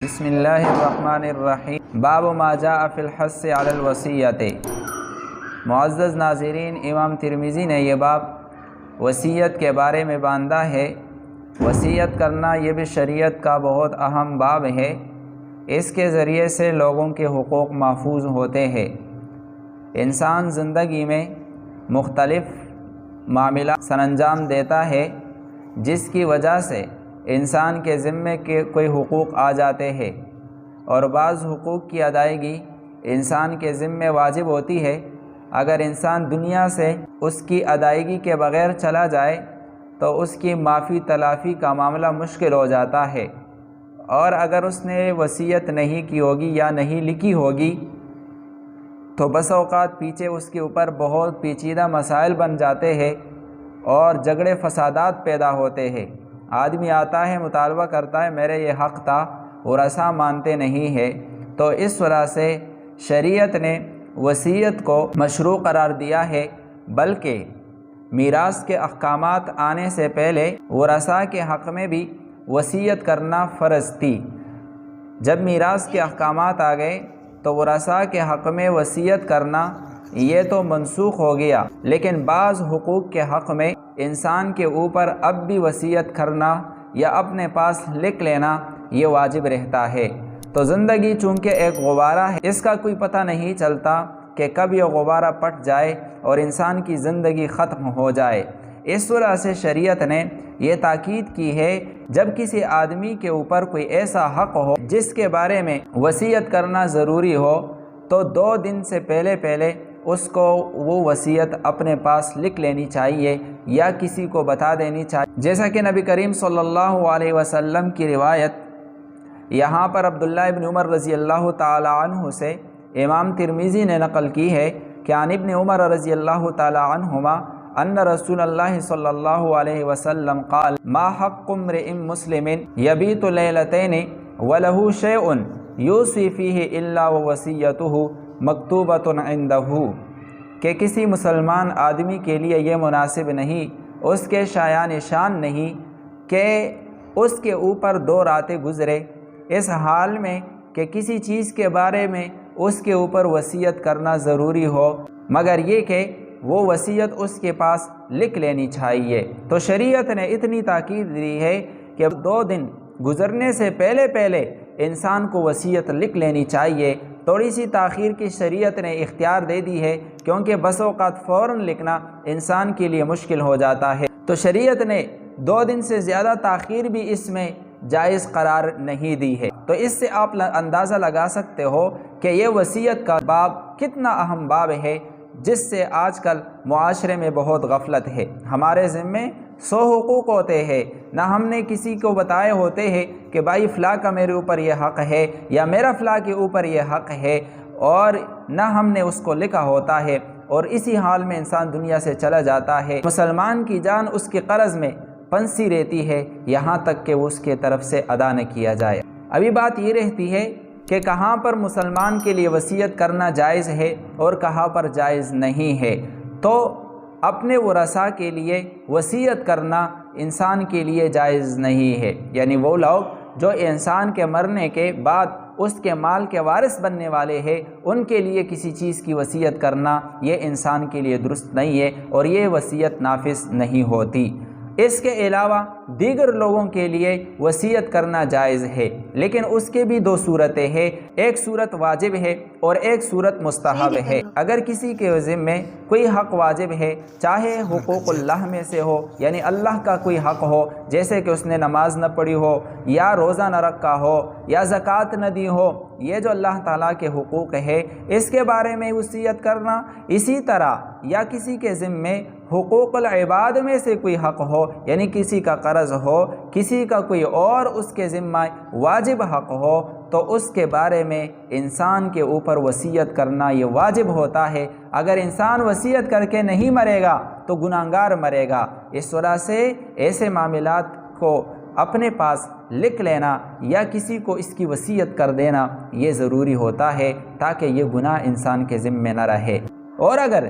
بسم اللہ الرحمن الرحیم۔ باب ما جاء فی الحث علی الوصیۃ۔ معزز ناظرین، امام ترمذی نے یہ باب وصیت کے بارے میں باندھا ہے۔ وصیت کرنا یہ بھی شریعت کا بہت اہم باب ہے۔ اس کے ذریعے سے لوگوں کے حقوق محفوظ ہوتے ہیں۔ انسان زندگی میں مختلف معاملات سر انجام دیتا ہے، جس کی وجہ سے انسان کے ذمے کے کوئی حقوق آ جاتے ہیں، اور بعض حقوق کی ادائیگی انسان کے ذمے واجب ہوتی ہے۔ اگر انسان دنیا سے اس کی ادائیگی کے بغیر چلا جائے تو اس کی معافی تلافی کا معاملہ مشکل ہو جاتا ہے، اور اگر اس نے وصیت نہیں کی ہوگی یا نہیں لکھی ہوگی تو بس اوقات پیچھے اس کے اوپر بہت پیچیدہ مسائل بن جاتے ہیں اور جھگڑے فسادات پیدا ہوتے ہیں۔ آدمی آتا ہے، مطالبہ کرتا ہے میرے یہ حق تھا، ورثہ مانتے نہیں ہے، تو اس وجہ سے شریعت نے وصیت کو مشروع قرار دیا ہے، بلکہ میراث کے احکامات آنے سے پہلے ورثاء کے حق میں بھی وصیت کرنا فرض تھی۔ جب میراث کے احکامات آ گئے تو ورثاء کے حق میں وصیت کرنا یہ تو منسوخ ہو گیا، لیکن بعض حقوق کے حق میں انسان کے اوپر اب بھی وصیت کرنا یا اپنے پاس لکھ لینا یہ واجب رہتا ہے۔ تو زندگی چونکہ ایک غبارہ ہے، اس کا کوئی پتہ نہیں چلتا کہ کب یہ غبارہ پٹ جائے اور انسان کی زندگی ختم ہو جائے۔ اس وجہ سے شریعت نے یہ تاکید کی ہے، جب کسی آدمی کے اوپر کوئی ایسا حق ہو جس کے بارے میں وصیت کرنا ضروری ہو، تو 2 دن سے پہلے اس کو وہ وصیت اپنے پاس لکھ لینی چاہیے یا کسی کو بتا دینی چاہیے، جیسا کہ نبی کریم صلی اللہ علیہ وسلم کی روایت یہاں پر عبداللہ ابن عمر رضی اللہ تعالی عنہ سے امام ترمذی نے نقل کی ہے کہ عن ابن عمر رضی اللہ تعالی عنہما ان رسول اللہ صلی اللہ علیہ وسلم قال ما حق امرئ مسلم یبیت لیلتین وله شیء یوصی فیہ الا ووصیتہ مکتوبۃ عندہ، کہ کسی مسلمان آدمی کے لیے یہ مناسب نہیں، اس کے شایان شان نہیں کہ اس کے اوپر 2 راتیں گزرے اس حال میں کہ کسی چیز کے بارے میں اس کے اوپر وصیت کرنا ضروری ہو، مگر یہ کہ وہ وصیت اس کے پاس لکھ لینی چاہیے۔ تو شریعت نے اتنی تاکید دی ہے کہ 2 دن گزرنے سے پہلے انسان کو وصیت لکھ لینی چاہیے۔ تھوڑی سی تاخیر کی شریعت نے اختیار دے دی ہے، کیونکہ بس اوقات فوراً لکھنا انسان کے لیے مشکل ہو جاتا ہے، تو شریعت نے 2 دن سے زیادہ تاخیر بھی اس میں جائز قرار نہیں دی ہے۔ تو اس سے آپ اندازہ لگا سکتے ہو کہ یہ وصیت کا باب کتنا اہم باب ہے، جس سے آج کل معاشرے میں بہت غفلت ہے۔ ہمارے ذمے 100 حقوق ہوتے ہیں، نہ ہم نے کسی کو بتائے ہوتے ہیں کہ بھائی فلاں کا میرے اوپر یہ حق ہے یا میرا فلاں کے اوپر یہ حق ہے، اور نہ ہم نے اس کو لکھا ہوتا ہے، اور اسی حال میں انسان دنیا سے چلا جاتا ہے۔ مسلمان کی جان اس کے قرض میں پھنسی رہتی ہے یہاں تک کہ وہ اس کے طرف سے ادا نہ کیا جائے۔ ابھی بات یہ رہتی ہے کہ کہاں پر مسلمان کے لیے وصیت کرنا جائز ہے اور کہاں پر جائز نہیں ہے۔ تو اپنے ورثاء کے لیے وصیت کرنا انسان کے لیے جائز نہیں ہے، یعنی وہ لوگ جو انسان کے مرنے کے بعد اس کے مال کے وارث بننے والے ہیں، ان کے لیے کسی چیز کی وصیت کرنا یہ انسان کے لیے درست نہیں ہے، اور یہ وصیت نافذ نہیں ہوتی۔ اس کے علاوہ دیگر لوگوں کے لیے وصیت کرنا جائز ہے، لیکن اس کے بھی 2 صورتیں ہیں، ایک صورت واجب ہے اور ایک صورت مستحب ہے۔ اگر کسی کے ذمے کوئی حق واجب ہے، چاہے حقوق اللہ میں سے ہو، یعنی اللہ کا کوئی حق ہو، جیسے کہ اس نے نماز نہ پڑھی ہو یا روزہ نہ رکھا ہو یا زکوٰۃ نہ دی ہو، یہ جو اللہ تعالیٰ کے حقوق ہے اس کے بارے میں وصیت کرنا، اسی طرح یا کسی کے ذمے حقوق العباد میں سے کوئی حق ہو، یعنی کسی کا قرض ہو، کسی کا کوئی اور اس کے ذمہ واجب حق ہو، تو اس کے بارے میں انسان کے اوپر وصیت کرنا یہ واجب ہوتا ہے۔ اگر انسان وصیت کر کے نہیں مرے گا تو گناہگار مرے گا۔ اس وجہ سے ایسے معاملات کو اپنے پاس لکھ لینا یا کسی کو اس کی وصیت کر دینا یہ ضروری ہوتا ہے، تاکہ یہ گناہ انسان کے ذمے نہ رہے۔ اور اگر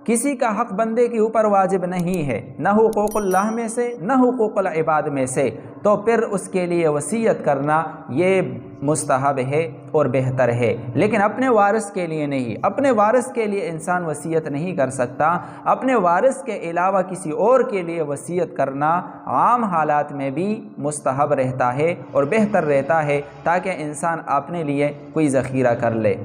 کسی کا حق بندے کے اوپر واجب نہیں ہے، نہ حقوق اللہ میں سے نہ حقوق العباد میں سے، تو پھر اس کے لیے وصیت کرنا یہ مستحب ہے اور بہتر ہے، لیکن اپنے وارث کے لیے نہیں۔ اپنے وارث کے لیے انسان وصیت نہیں کر سکتا۔ اپنے وارث کے علاوہ کسی اور کے لیے وصیت کرنا عام حالات میں بھی مستحب رہتا ہے اور بہتر رہتا ہے، تاکہ انسان اپنے لیے کوئی ذخیرہ کر لے۔